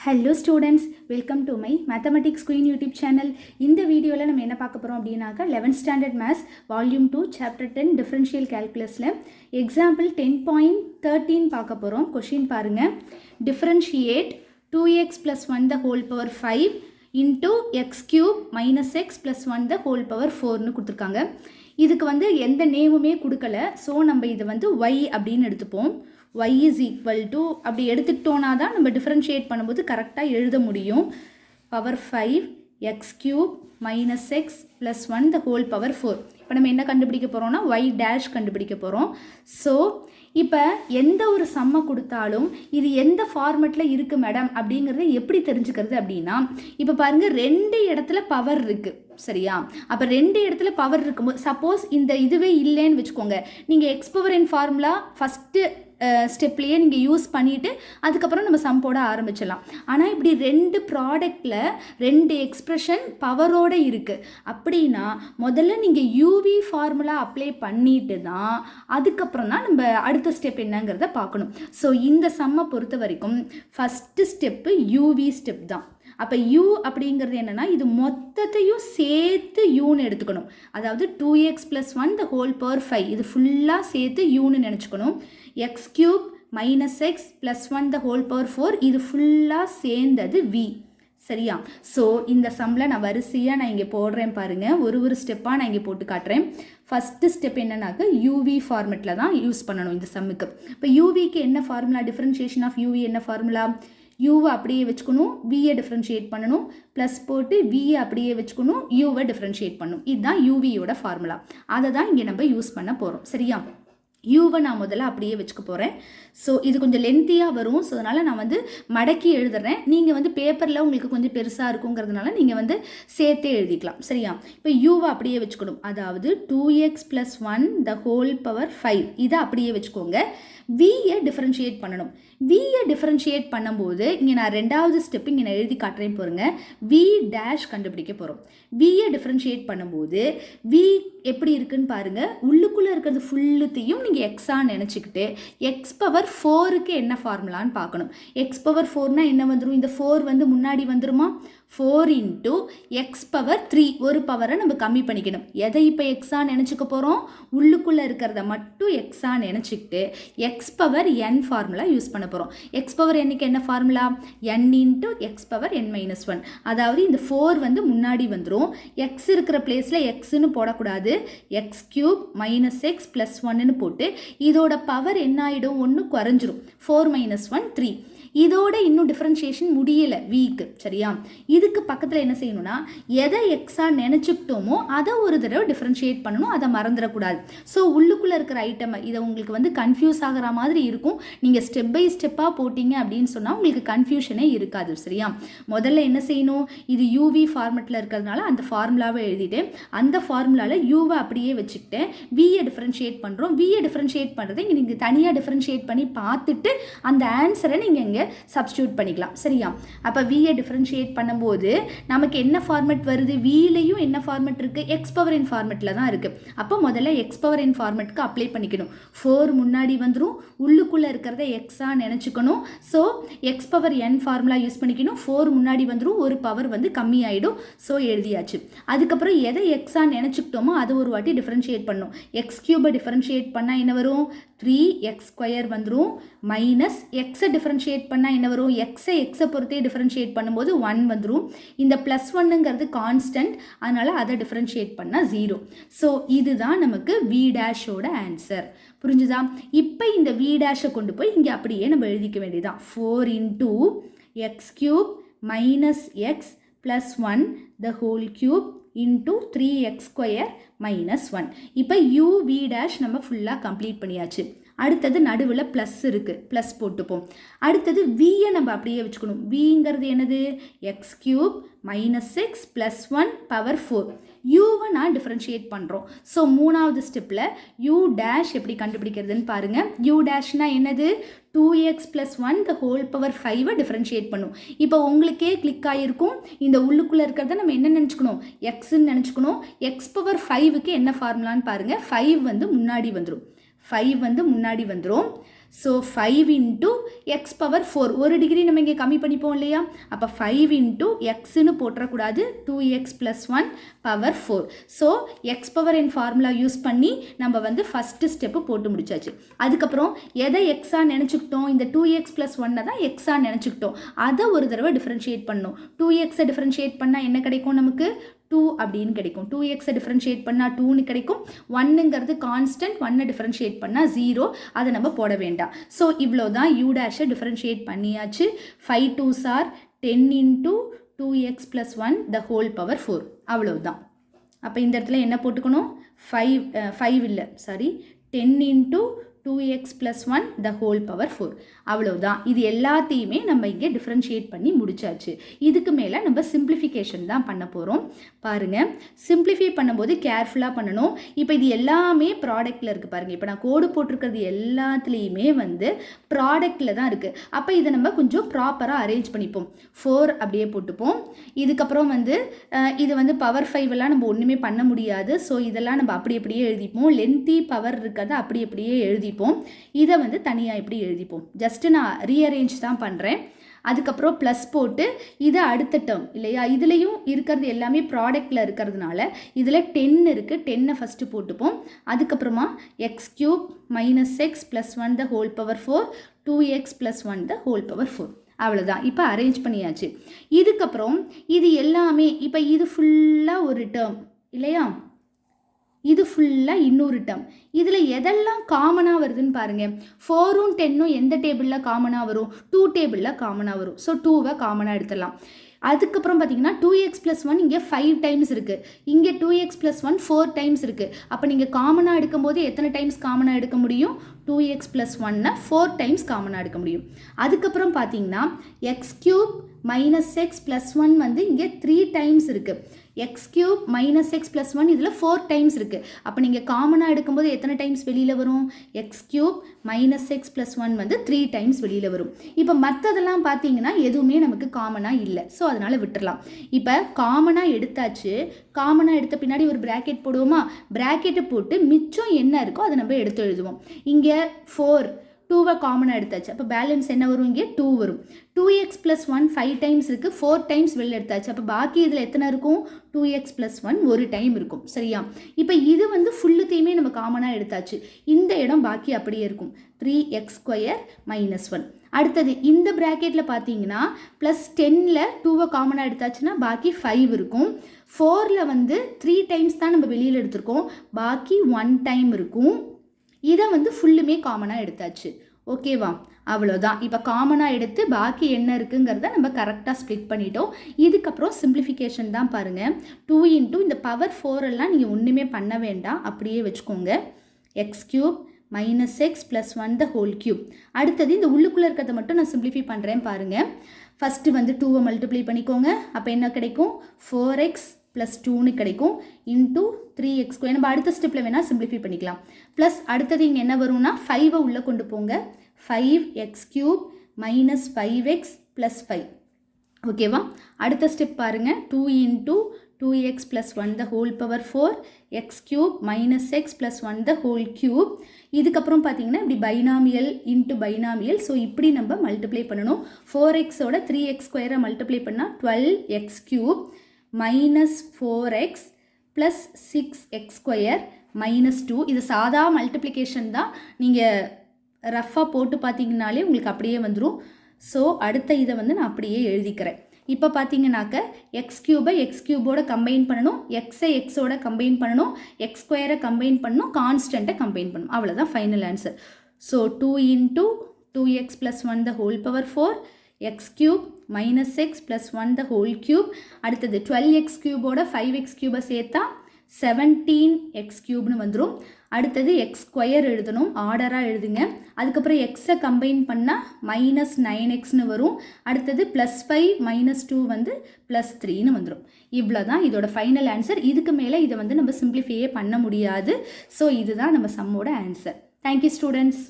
Hello students, welcome to my mathematics queen YouTube channel. இந்த வீடியோவில் நம்ம என்ன பார்க்க போகிறோம் அப்படின்னாக்கா 11th standard maths volume 2 chapter 10 differential கேல்குலஸில் எக்ஸாம்பிள் 10.13 பார்க்க போகிறோம். கொஷின் பாருங்கள். Differentiate 2x + 1 the whole power 5 into x cube minus x plus 1 the whole power 4னு கொடுத்துருக்காங்க. இதுக்கு எந்த நேமுமே கொடுக்கல. ஸோ நம்ம இதை y அப்படின்னு எடுத்துப்போம். y is equal to அப்படி எடுத்துக்கிட்டோன்னா தான் நம்ம டிஃபரன்ஷியேட் பண்ணும்போது கரெக்டாக எழுத முடியும். Power 5 x cube minus x plus 1 the whole power 4. இப்போ நம்ம என்ன கண்டுபிடிக்க போகிறோம்னா y dash கண்டுபிடிக்க போகிறோம். ஸோ இப்போ எந்த ஒரு சம்மை கொடுத்தாலும் இது எந்த ஃபார்மெட்டில் இருக்குது மேடம் அப்படிங்கிறத எப்படி தெரிஞ்சுக்கிறது அப்படின்னா, இப்போ பாருங்கள், ரெண்டு இடத்துல பவர் இருக்குது சரியா. அப்போ ரெண்டு இடத்துல பவர் இருக்கும்போது சப்போஸ் இந்த இதுவே இல்லைன்னு வச்சுக்கோங்க, நீங்கள் X power n formula first ஸ்டெப்லேயே நீங்கள் யூஸ் பண்ணிவிட்டு அதுக்கப்புறம் நம்ம சம் போட ஆரம்பிச்சிடலாம். ஆனால் இப்படி ரெண்டு ப்ராடக்டில் ரெண்டு எக்ஸ்ப்ரெஷன் பவரோடு இருக்குது அப்படின்னா முதல்ல நீங்கள் யூவி ஃபார்முலா அப்ளை பண்ணிட்டு தான் அதுக்கப்புறம் தான் நம்ம அடுத்த ஸ்டெப் என்னங்கிறத பார்க்கணும். ஸோ இந்த சம்மை பொறுத்த வரைக்கும் ஃபஸ்ட்டு ஸ்டெப்பு யூவி ஸ்டெப் தான். அப்போ u அப்படிங்கிறது என்னென்னா இது மொத்தத்தையும் சேர்த்து யூன்னு எடுத்துக்கணும். அதாவது 2x + 1 the whole power 5 இது ஃபுல்லாக சேர்த்து யூன்னு நினச்சிக்கணும். x cube minus x plus 1 the whole power 4 இது ஃபுல்லாக சேர்ந்தது v சரியா. ஸோ இந்த சம்மில் நான் வரிசையாக நான் இங்கே போடுறேன் பாருங்கள். ஒரு ஸ்டெப்பாக நான் இங்கே போட்டு காட்டுறேன். ஃபஸ்ட்டு ஸ்டெப் என்னன்னாக்க யூவி ஃபார்மெட்டில் தான் யூஸ் பண்ணணும் இந்த சம்முக்கு. இப்போ யூவிக்கு என்ன ஃபார்முலா, டிஃபரன்ஷியேஷன் ஆஃப் யூவி என்ன ஃபார்முலா, யூவை அப்படியே வச்சுக்கணும், வியை டிஃப்ரென்ஷியேட் பண்ணணும், ப்ளஸ் போட்டு வியை அப்படியே வச்சுக்கணும், யூவை டிஃப்ரென்ஷியேட் பண்ணணும். இதுதான் யூவியோட ஃபார்முலா. அதை தான் இங்கே நம்ம யூஸ் பண்ண போகிறோம் சரியா. யூவை நான் முதல்ல அப்படியே வச்சுக்க போகிறேன். ஸோ இது கொஞ்சம் லென்த்தியாக வரும். ஸோ அதனால் நான் மடக்கி எழுதுறேன். நீங்கள் பேப்பரில் உங்களுக்கு கொஞ்சம் பெருசாக இருக்குங்கிறதுனால நீங்கள் சேர்த்தே எழுதிக்கலாம் சரியா. இப்போ யூவை அப்படியே வச்சுக்கணும். அதாவது 2x + 1 the whole power 5 இதை அப்படியே வச்சுக்கோங்க. வியை டிஃபரன்ஷியேட் பண்ணணும். வியை டிஃபரன்ஷியேட் பண்ணும்போது இங்கே நான் ரெண்டாவது ஸ்டெப் இங்கே நான் எழுதி காட்டுறேன் பாருங்க. வி டேஷ் கண்டுபிடிக்க போகிறோம். வியை டிஃபரன்ஷியேட் பண்ணும்போது வி எப்படி இருக்குன்னு பாருங்கள். உள்ளுக்குள்ளே இருக்கிறது ஃபுல்லுத்தையும் நீங்கள் எக்ஸாக நினச்சிக்கிட்டு எக்ஸ் பவர் 4க்கு என்ன ஃபார்முலான்னு பார்க்கணும். எக்ஸ் பவர் 4னால் என்ன வந்துடும், இந்த 4 முன்னாடி வந்துருமா, 4 × எக்ஸ் பவர் 3 ஒரு பவரை நம்ம கம்மி பண்ணிக்கணும். எதை இப்போ எக்ஸாக நினச்சிக்க போகிறோம், உள்ளுக்குள்ளே இருக்கிறத மட்டும் எக்ஸாக நினச்சிக்கிட்டு X power n formula use பண்ண போகிறோம். எக்ஸ் பவர் என்னுக்கு என்ன formula, n × X power n - 1. அதாவது இந்த 4 முன்னாடி வந்துடும். எக்ஸ் இருக்கிற பிளேஸில் எக்ஸ்ன்னு போடக்கூடாது, x cube minus x plus 1ன்னு போட்டு இதோட பவர் என்ன ஆகிடும், ஒன்று குறைஞ்சிரும். 4 - 1 3. இதோட இன்னும் டிஃப்ரென்ஷியேஷன் முடியலை வீக்கு சரியா. இதுக்கு பக்கத்தில் என்ன செய்யணும்னா எதை எக்ஸாக நினச்சிக்கிட்டோமோ அதை ஒரு தடவை டிஃப்ரென்ஷியேட் பண்ணணும், அதை மறந்துடக்கூடாது. ஸோ உள்ளுக்குள்ளே இருக்கிற ஐட்டம் இதை உங்களுக்கு கன்ஃபியூஸ் ஆகிற மாதிரி இருக்கும். நீங்கள் ஸ்டெப் பை ஸ்டெப்பாக போட்டிங்க அப்படின்னு சொன்னால் உங்களுக்கு கன்ஃபியூஷனே இருக்காது சரியா. முதல்ல என்ன செய்யணும், இது யூவி ஃபார்மெட்டில் இருக்கிறதுனால அந்த ஃபார்முலாவை எழுதிட்டேன். அந்த ஃபார்முலாவில் யூவை அப்படியே வச்சுக்கிட்டேன். வியை டிஃப்ரென்ஷியேட் பண்ணுறோம். வியை டிஃப்ரென்ஷியேட் பண்ணுறதை இங்கே நீங்கள் தனியாக டிஃப்ரென்ஷியேட் பண்ணி பார்த்துட்டு அந்த ஆன்சரை நீங்கள் இங்கே சப்ஸ்டியூட் பண்ணிக்கலாம் சரியா. அப்போ வியை டிஃபரன்ஷியேட் பண்ணும்போது நமக்கு என்ன ஃபார்மெட் வருது, விலையும் என்ன ஃபார்மெட் இருக்குது, எக்ஸ் பவர் என் ஃபார்மெட்டில் தான் இருக்குது. அப்போ முதல்ல எக்ஸ் பவர் என் ஃபார்மெட்டுக்கு அப்ளை பண்ணிக்கணும். 4 முன்னாடி வந்துடும், உள்ளுக்குள்ளே இருக்கிறத எக்ஸாக நினச்சிக்கணும். So x power n formula use பண்ணிக்கணும். 4 முன்னாடி வந்துடும், ஒரு பவர் கம்மி ஆகிடும். ஸோ எழுதியாச்சு. அதுக்கப்புறம் எதை எக்ஸாக நினச்சிக்கிட்டோமோ அதை ஒரு வாட்டி டிஃபரன்ஷியேட் பண்ணணும். எக்ஸ் கியூபை டிஃபரன்ஷியேட் பண்ணால் என்ன வரும், 3x² வந்துடும். மைனஸ் எக்ஸை டிஃபரன்ஷியேட் பண்ணால் என்ன வரும், எக்ஸை பொறுத்தே டிஃபரன்ஷியேட் பண்ணும்போது 1 வந்துடும். இந்த ப்ளஸ் 1ங்கிறது கான்ஸ்டன்ட், அதனால் அதை டிஃபரன்ஷியேட் பண்ணால் 0. ஸோ இதுதான் நமக்கு வி டேஷோட ஆன்சர். புரிஞ்சுதா. இப்போ இந்த வி டேஷை கொண்டு போய் இங்கே அப்படியே நம்ம எழுதிக்க வேண்டியதான். 4 × x³ - x plus 1 the whole cube into 3x² - 1. இப்போ u v dash நம்ம ஃபுல்லாக கம்ப்ளீட் பண்ணியாச்சு. அடுத்தது நடுவில் ப்ளஸ் இருக்குது, ப்ளஸ் போட்டுப்போம். அடுத்தது வியை நம்ம அப்படியே வச்சுக்கணும். விங்கிறது என்னது, x³ - x plus 1 power 4. யூவை நான் டிஃப்ரென்ஷியேட் பண்ணுறோம். ஸோ மூணாவது ஸ்டெப்பில் யூ டேஷ் எப்படி கண்டுபிடிக்கிறதுன்னு பாருங்கள். யூ டேஷ்னா என்னது, 2x + 1 the whole power 5 differentiate பண்ணும். இப்போ உங்களுக்கே கிளிக் ஆகிருக்கும். இந்த உள்ளுக்குள்ளே இருக்கிறத நம்ம என்ன நினச்சிக்கணும், எக்ஸ்ன்னு நினச்சிக்கணும். எக்ஸ் பவர் 5க்கு என்ன ஃபார்முலான்னு பாருங்கள். 5 முன்னாடி வந்துடும். 5 முன்னாடி வந்துடும். ஸோ 5 இன்ட்டு எக்ஸ் பவர் 4 ஒரு டிகிரி நம்ம இங்கே கம்மி பண்ணிப்போம் இல்லையா, அப்போ 5 இன்ட்டு எக்ஸ்ன்னு போட்டுறக்கூடாது, 2x + 1 power 4. So x power n formula use பண்ணி நம்ம வந்து ஃபஸ்ட்டு ஸ்டெப்பு போட்டு முடிச்சாச்சு. அதுக்கப்புறம் எதை எக்ஸாக நினச்சிக்கிட்டோம், இந்த 2x + 1 தான் எக்ஸாக நினச்சிக்கிட்டோம். அதை ஒரு தடவை டிஃப்ரென்ஷியேட் பண்ணணும். 2xை டிஃப்ரென்ஷியேட் பண்ணால் என்ன கிடைக்கும், நமக்கு 2 அப்படின்னு கிடைக்கும். 2xை டிஃப்ரென்ஷியேட் பண்ணால் 2ன்னு கிடைக்கும். 1ங்கிறது கான்ஸ்டன்ட், 1 டிஃப்ரென்ஷியேட் பண்ணால் 0, அதை நம்ம போட வேண்டாம். ஸோ இவ்வளோ தான் u' டிஃப்ரென்ஷியேட் பண்ணியாச்சு. 5 2s are 10 into 2x + 1 the whole power 4. அவ்வளவுதான். அப்போ இந்த இடத்துல என்ன போட்டுக்கணும், 5 இல்லை sorry 10 into 2x + 1 the whole power 4. அவ்வளவுதான். இது எல்லாத்தையுமே நம்ம இங்கே டிஃப்ரென்ஷியேட் பண்ணி முடிச்சாச்சு. இதுக்கு மேலே நம்ம சிம்பிளிஃபிகேஷன் தான் பண்ண போகிறோம். பாருங்கள், சிம்பிளிஃபை பண்ணும்போது கேர்ஃபுல்லாக பண்ணணும். இப்போ இது எல்லாமே ப்ராடக்டில் இருக்குது பாருங்கள். இப்போ நான் கோடு போட்டிருக்கிறது எல்லாத்துலேயுமே வந்து ப்ராடக்டில் தான் இருக்குது. அப்போ இதை நம்ம கொஞ்சம் ப்ராப்பராக அரேஞ்ச் பண்ணிப்போம். 4 அப்படியே போட்டுப்போம். இதுக்கப்புறம் வந்து இது வந்து பவர் 5 எல்லாம் நம்ம ஒன்றுமே பண்ண முடியாது. ஸோ இதெல்லாம் நம்ம அப்படி அப்படியே எழுதிப்போம். லென்த்தி பவர் இருக்கிறத அப்படி அப்படியே எழுதிப்போம். இதை வந்து தனியாக இப்படி எழுதிப்போம். ஜஸ்ட்டு நான் ரீஅரேஞ்ச் தான் பண்ணுறேன். அதுக்கப்புறம் ப்ளஸ் போட்டு இது அடுத்த டேர்ம் இல்லையா, இதுலேயும் இருக்கிறது எல்லாமே ப்ராடக்டில் இருக்கிறதுனால இதில் 10 இருக்குது. 10 ஃபஸ்ட்டு போட்டுப்போம். அதுக்கப்புறமா x³ - x + 1 the whole power 4, 2x + 1 the whole power 4. அவ்வளோதான். இப்போ அரேஞ்ச் பண்ணியாச்சு. இதுக்கப்புறம் இது எல்லாமே இப்போ இது ஃபுல்லாக ஒரு டேர்ம் இல்லையா, இது ஃபுல்லாக இன்னொரு டேர்ம். இதில் எதெல்லாம் காமனாக வருதுன்னு பாருங்கள். 4ம் 10ம் எந்த டேபிளில் காமனாக வரும், 2 டேபிளில் காமனாக வரும். ஸோ 2வை காமனாக எடுத்துடலாம். அதுக்கப்புறம் பார்த்தீங்கன்னா 2x + 1 இங்கே 5 டைம்ஸ் இருக்குது. இங்கே 2x + 1 4 டைம்ஸ் இருக்குது. அப்போ நீங்கள் காமனாக எடுக்கும்போது எத்தனை டைம்ஸ் காமனாக எடுக்க முடியும், 2x + 1 4 டைம்ஸ் காமனாக எடுக்க முடியும். அதுக்கப்புறம் பார்த்தீங்கன்னா x³ - x + 1 வந்து இங்கே 3 டைம்ஸ் இருக்குது. x³ - x + 1 இதில் 4 டைம்ஸ் இருக்குது. அப்போ நீங்கள் காமனாக எடுக்கும்போது எத்தனை டைம்ஸ் வெளியில் வரும், x³ - x + 1 வந்து 3 டைம்ஸ் வெளியில் வரும். இப்போ மற்றதெல்லாம் பார்த்தீங்கன்னா எதுவுமே நமக்கு காமனாக இல்லை. ஸோ அதனால் விட்டுடலாம். இப்போ காமனாக எடுத்தாச்சு. காமனாக எடுத்த பின்னாடி ஒரு ப்ராக்கெட் போடுவோமா, ப்ராக்கெட்டை போட்டு மிச்சம் என்ன இருக்கோ அதை நம்ம எடுத்து எழுதுவோம். இங்கே 4 2வை காமனாக எடுத்தாச்சு. அப்போ பேலன்ஸ் என்ன வரும், இங்கே 2 வரும். 2x + 1 5 டைம்ஸ் இருக்குது. 4 டைம்ஸ் வெளில எடுத்தாச்சு. அப்போ பாக்கி இதில் எத்தனை இருக்கும், 2x + 1 ஒரு டைம் இருக்கும். சரியா, இப்போ இது வந்து ஃபுல்லுத்தையுமே நம்ம காமனாக எடுத்தாச்சு. இந்த இடம் பாக்கி அப்படியே இருக்கும், 3x² - 1. அடுத்தது இந்த ப்ராக்கெட்டில் பார்த்தீங்கன்னா +10ல் 2வை காமனாக எடுத்தாச்சுன்னா பாக்கி 5 இருக்கும். 4ல் வந்து 3 டைம்ஸ் தான் நம்ம வெளியில் எடுத்திருக்கோம், பாக்கி 1 டைம் இருக்கும். இதை வந்து ஃபுல்லுமே காமனாக எடுத்தாச்சு. ஓகேவா, அவ்வளோதான். இப்போ காமனாக எடுத்து பாக்கி என்ன இருக்குங்கிறத நம்ம கரெக்டாக ஸ்ப்ளிட் பண்ணிட்டோம். இதுக்கப்புறம் சிம்பிளிஃபிகேஷன் தான் பாருங்கள். 2 இன்ட்டு இந்த பவர் 4 எல்லாம் நீங்கள் ஒன்றுமே பண்ண வேண்டாம், அப்படியே வச்சுக்கோங்க. x³ - x + 1 the whole cube. அடுத்தது இந்த உள்ளுக்குள்ளே இருக்கிறத மட்டும் நான் சிம்பிளிஃபை பண்ணுறேன் பாருங்கள். ஃபஸ்ட்டு வந்து 2வை மல்டிப்ளை பண்ணிக்கோங்க. அப்போ என்ன கிடைக்கும், 4x + 2ன்னு கிடைக்கும். Into 3x². நம்ம அடுத்த ஸ்டெப்பில் வேணால் சிம்பிளிஃபை பண்ணிக்கலாம். ப்ளஸ் அடுத்தது இங்கே என்ன வரும்னா 5வை உள்ளே கொண்டு போங்க. 5x³ - 5x + 5. ஓகேவா, அடுத்த ஸ்டெப் பாருங்கள். 2 into 2x + 1 the whole power 4, x³ - x + 1 the whole cube. இதுக்கப்புறம் பார்த்தீங்கன்னா இப்படி பைனாமியல் இன்ட்டு பைனாமியல். ஸோ இப்படி நம்ம மல்டிப்ளை பண்ணணும். 4xோட 3x² மல்டிப்ளை பண்ணால் 12x³ - 4x + 6x² - 2. இது சாதா மல்டிப்ளிகேஷன் தான். நீங்கள் ரஃபாக போட்டு பார்த்தீங்கனாலே உங்களுக்கு அப்படியே வந்துடும். ஸோ அடுத்த இதை வந்து நான் அப்படியே எழுதிக்கிறேன். இப்போ பார்த்தீங்கன்னாக்க x³ x³ கம்பைன் பண்ணணும், எக்ஸை எக்ஸோட கம்பைன் பண்ணணும், x² கம்பைன் பண்ணணும், கான்ஸ்டண்ட்டை கம்பைன் பண்ணணும். அவ்வளோதான் final answer. So 2 into 2x + 1 the whole power 4, x³ - x + 1 the whole cube. அடுத்தது 12x³ 5x³ சேர்த்தா 17x³ வந்துடும். அடுத்தது x² எழுதணும், ஆர்டராக எழுதுங்க. அதுக்கப்புறம் எக்ஸை கம்பைன் பண்ணால் -9xன்னு வரும். அடுத்தது +5 - 2 வந்து +3ன்னு வந்துடும். இவ்வளோ தான் இதோட ஃபைனல் ஆன்சர். இதுக்கு மேலே இதை வந்து நம்ம சிம்பிளிஃபையே பண்ண முடியாது. ஸோ இதுதான் நம்ம சம்மோட ஆன்சர். Thank you students.